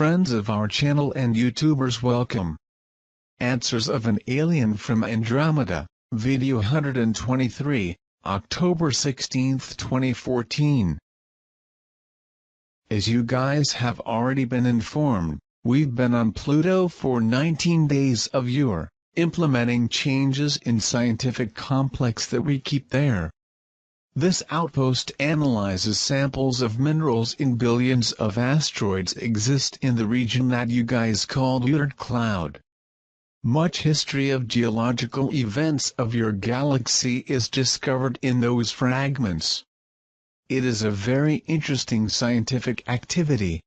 friends of our channel and YouTubers, welcome. Answers of an Alien from Andromeda, Video 123, October 16, 2014. As you guys have already been informed, we've been on Pluto for 19 days of year, implementing changes in scientific complex that we keep there. This outpost analyzes samples of minerals in billions of asteroids exist in the region that you guys call Oort cloud. Much history of geological events of your galaxy is discovered in those fragments. It is a very interesting scientific activity.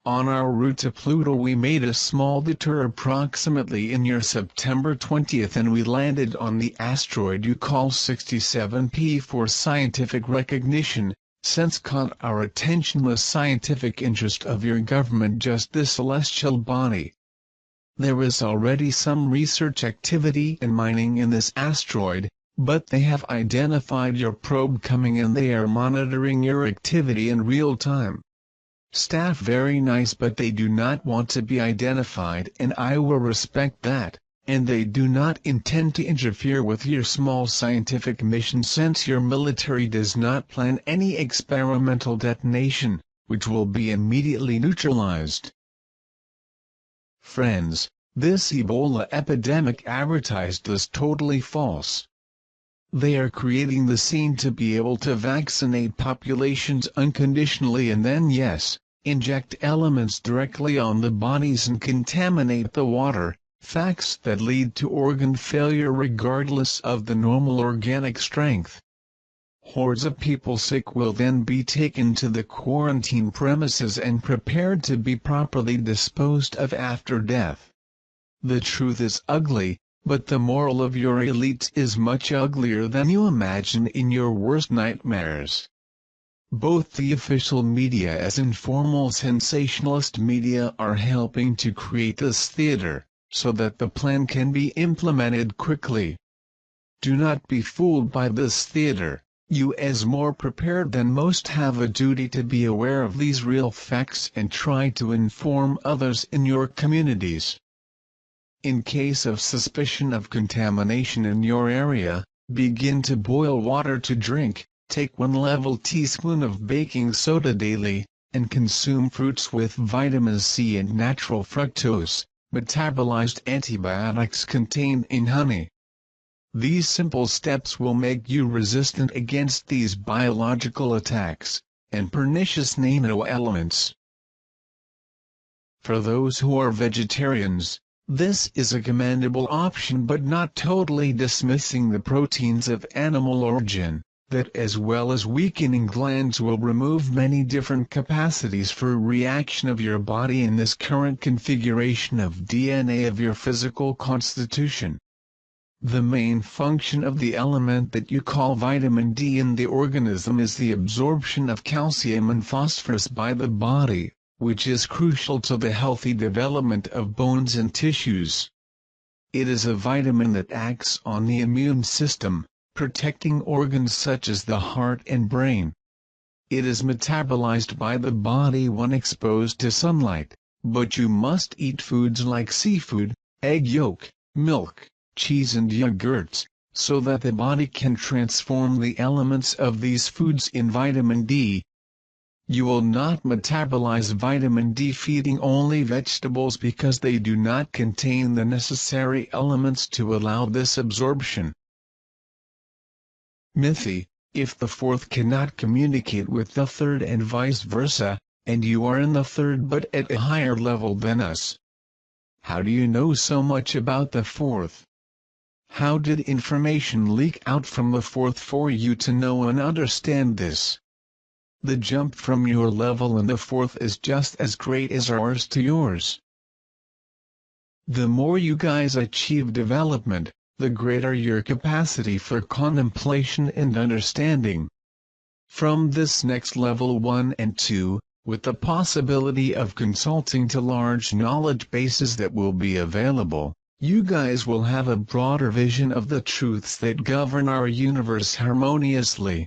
On our route to Pluto we made a small detour approximately in year September 20th and we landed on the asteroid you call 67P for scientific recognition, since caught our attention the scientific interest of your government just this celestial body. There is already some research activity and mining in this asteroid, but they have identified your probe coming and they are monitoring your activity in real time. Staff very nice, but they do not want to be identified and I will respect that, and they do not intend to interfere with your small scientific mission since your military does not plan any experimental detonation, which will be immediately neutralized. Friends, this Ebola epidemic advertised is totally false. They are creating the scene to be able to vaccinate populations unconditionally and then inject elements directly on the bodies and contaminate the water, facts that lead to organ failure regardless of the normal organic strength. Hordes of people sick will then be taken to the quarantine premises and prepared to be properly disposed of after death. The truth is ugly, but the moral of your elites is much uglier than you imagine in your worst nightmares. Both the official media as informal sensationalist media are helping to create this theater, so that the plan can be implemented quickly. Do not be fooled by this theater. You as more prepared than most have a duty to be aware of these real facts and try to inform others in your communities. In case of suspicion of contamination in your area, begin to boil water to drink, take 1 level teaspoon of baking soda daily, and consume fruits with vitamin C and natural fructose, metabolized antibiotics contained in honey. These simple steps will make you resistant against these biological attacks, and pernicious nano-elements. For those who are vegetarians, this is a commendable option but not totally dismissing the proteins of animal origin, that as well as weakening glands will remove many different capacities for reaction of your body in this current configuration of DNA of your physical constitution. The main function of the element that you call vitamin D in the organism is the absorption of calcium and phosphorus by the body, which is crucial to the healthy development of bones and tissues. It is a vitamin that acts on the immune system, protecting organs such as the heart and brain. It is metabolized by the body when exposed to sunlight, but you must eat foods like seafood, egg yolk, milk, cheese and yogurts, so that the body can transform the elements of these foods in vitamin D. You will not metabolize vitamin D feeding only vegetables because they do not contain the necessary elements to allow this absorption. Mythy, if the fourth cannot communicate with the third and vice versa, and you are in the third but at a higher level than us. How do you know so much about the fourth? How did information leak out from the fourth for you to know and understand this? The jump from your level in the fourth is just as great as ours to yours. The more you guys achieve development, the greater your capacity for contemplation and understanding. From this next level 1 and 2, with the possibility of consulting to large knowledge bases that will be available, you guys will have a broader vision of the truths that govern our universe harmoniously.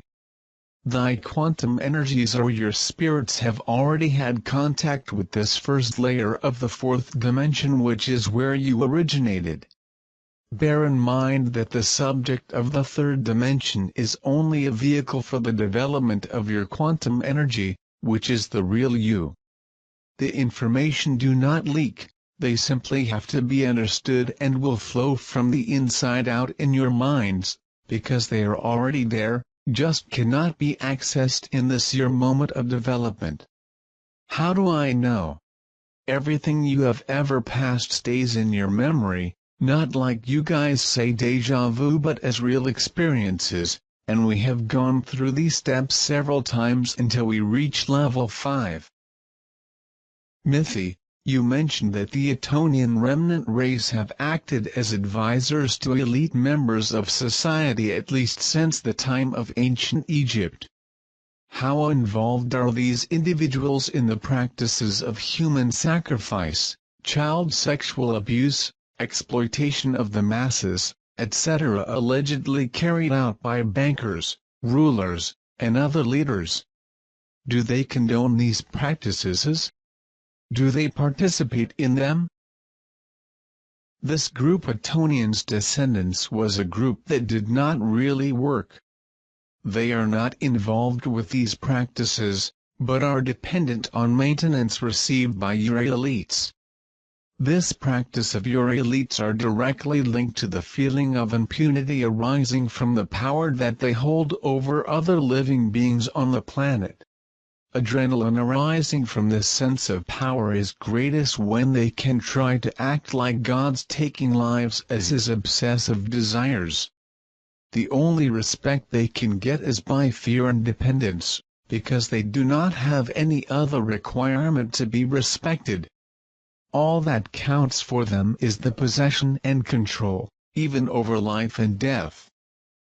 Thy quantum energies or your spirits have already had contact with this first layer of the fourth dimension, which is where you originated. Bear in mind that the subject of the third dimension is only a vehicle for the development of your quantum energy, which is the real you. The information do not leak, they simply have to be understood and will flow from the inside out in your minds, because they are already there, just cannot be accessed in this your moment of development. How do I know? Everything you have ever passed stays in your memory, not like you guys say déjà vu, but as real experiences, and we have gone through these steps several times until we reach level 5. Mithy, you mentioned that the Etonian remnant race have acted as advisors to elite members of society at least since the time of ancient Egypt. How involved are these individuals in the practices of human sacrifice, child sexual abuse, exploitation of the masses, etc., allegedly carried out by bankers, rulers, and other leaders? Do they condone these practices? Do they participate in them? This group Etonian's descendants was a group that did not really work. They are not involved with these practices, but are dependent on maintenance received by your elites. This practice of your elites are directly linked to the feeling of impunity arising from the power that they hold over other living beings on the planet. Adrenaline arising from this sense of power is greatest when they can try to act like gods, taking lives as his obsessive desires. The only respect they can get is by fear and dependence, because they do not have any other requirement to be respected. All that counts for them is the possession and control, even over life and death.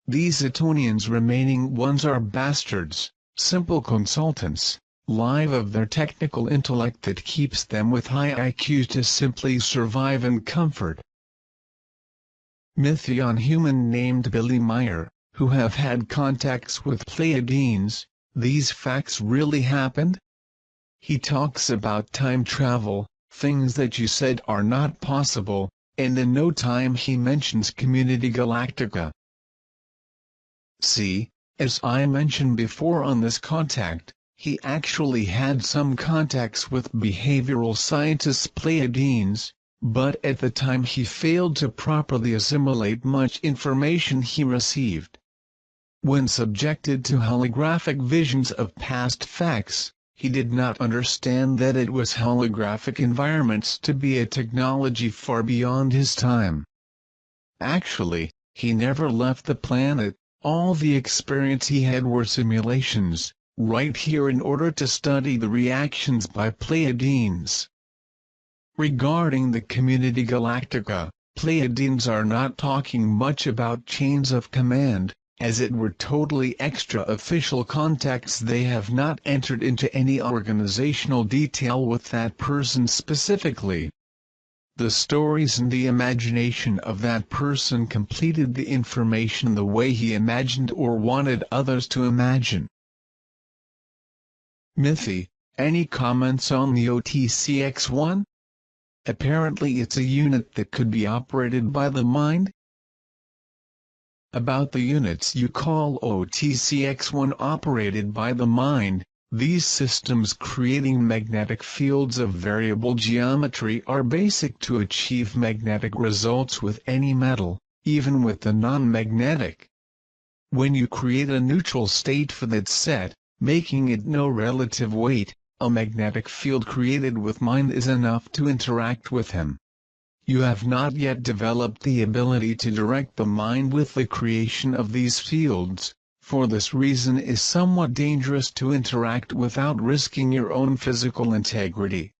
These Etonians remaining ones are bastards, simple consultants, live of their technical intellect that keeps them with high IQ to simply survive and comfort. Mythion human named Billy Meyer, who have had contacts with Pleiadians, these facts really happened? He talks about time travel, things that you said are not possible, and in no time he mentions Community Galactica. See, as I mentioned before on this contact, he actually had some contacts with behavioral scientists Pleiadians, but at the time he failed to properly assimilate much information he received. When subjected to holographic visions of past facts, he did not understand that it was holographic environments to be a technology far beyond his time. Actually, he never left the planet. All the experience he had were simulations, right here in order to study the reactions by Pleiadians. Regarding the Community Galactica, Pleiadians are not talking much about chains of command, as it were totally extra-official contacts. They have not entered into any organizational detail with that person specifically. The stories and the imagination of that person completed the information the way he imagined or wanted others to imagine. Mythy, any comments on the OTCX-1? Apparently it's a unit that could be operated by the mind. About the units you call OTCX-1 operated by the mind, these systems creating magnetic fields of variable geometry are basic to achieve magnetic results with any metal, even with the non-magnetic. When you create a neutral state for that set, making it no relative weight, a magnetic field created with mind is enough to interact with him. You have not yet developed the ability to direct the mind with the creation of these fields. For this reason it is somewhat dangerous to interact without risking your own physical integrity.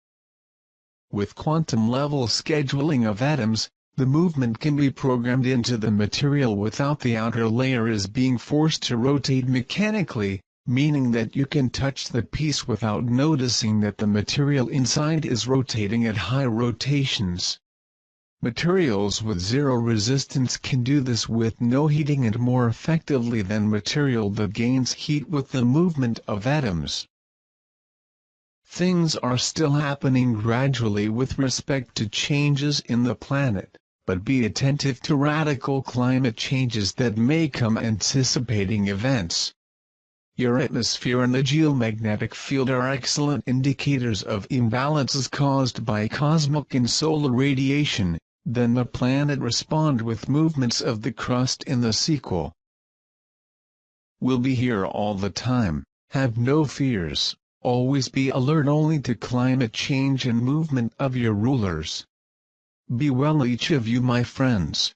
With quantum-level scheduling of atoms, the movement can be programmed into the material without the outer layer is being forced to rotate mechanically, meaning that you can touch the piece without noticing that the material inside is rotating at high rotations. Materials with zero resistance can do this with no heating and more effectively than material that gains heat with the movement of atoms. Things are still happening gradually with respect to changes in the planet, but be attentive to radical climate changes that may come. Anticipating events. Your atmosphere and the geomagnetic field are excellent indicators of imbalances caused by cosmic and solar radiation. Then the planet respond with movements of the crust in the sequel. We'll be here all the time, have no fears. Always be alert only to climate change and movement of your rulers. Be well each of you, my friends.